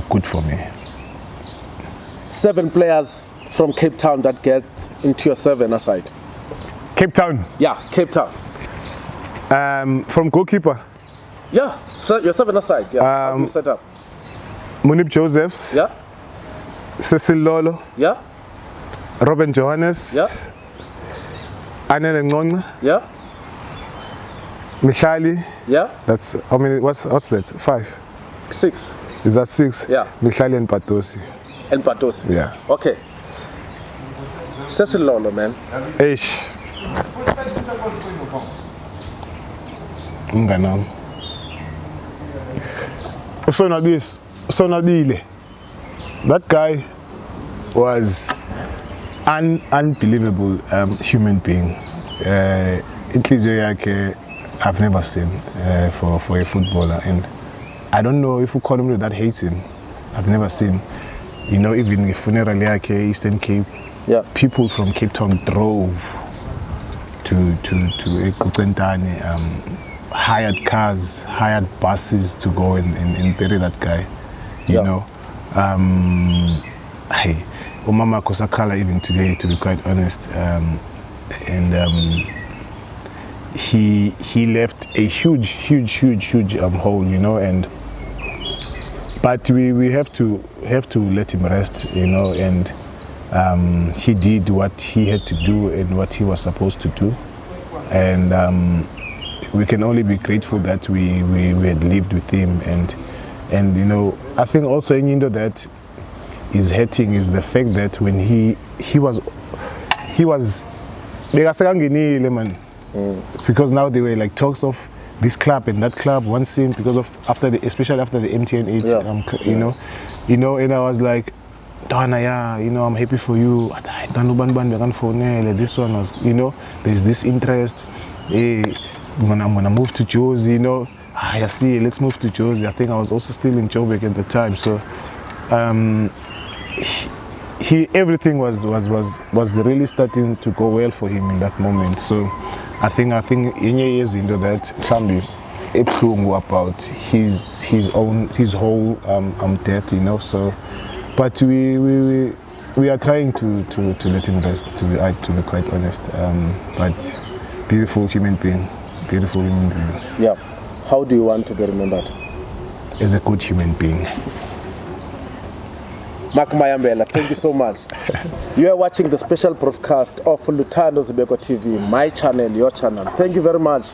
good for me. 7 players from Cape Town that get into your 7 aside. Cape Town? Yeah, Cape Town. From goalkeeper? Yeah, so your 7 aside. Yeah, how do you set up? Munib Josephs. Yeah. Cecil Lolo. Yeah. Robin Johannes. Yeah. Anel Ngqongqe. Yeah. Mihlali. Yeah. That's how many? What's that? 5. 6. Is that 6? Yeah. Mihlali and Patosi. And Patosi. Yeah. Okay. Cecil Lolo, man. Eish. Nganam. Sonabile. That guy was an unbelievable human being. Inhliziyo yakhe I've never seen for a footballer, and I don't know if we call him that hates him. I've never seen. You know, even the funeral yakhe, Eastern Cape, people from Cape Town drove to Ekutentane, hired cars, hired buses to go and bury that guy. You know, Umama Kosakala even today, to be quite honest, he left a huge hole, you know, but we have to let him rest, you know, and he did what he had to do and what he was supposed to do, and we can only be grateful that we had lived with him, and you know, I think also in Indo that is hurting is the fact that when he was because now they were like talks of this club and that club, one scene, because of especially after the MTN 8, you know, and I was like, Dana, yeah, you know, I'm happy for you. This one was, you know, there's this interest. I'm gonna move to Josie, you know. I see, let's move to Jozi. I think I was also still in Joburg at the time. So everything was really starting to go well for him in that moment. So I think in years into that family about his whole death, you know. So but we are trying to let him rest, to be quite honest. But beautiful human being. Yeah. How do you want to be remembered? As a good human being. Mark Mayambela, thank you so much. You are watching the special broadcast of Luthando Zibeko TV, my channel, your channel. Thank you very much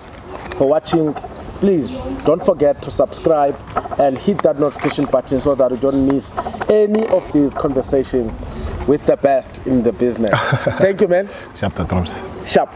for watching. Please don't forget to subscribe and hit that notification button so that you don't miss any of these conversations with the best in the business. Thank you, man. Sharp the drums. Sharp.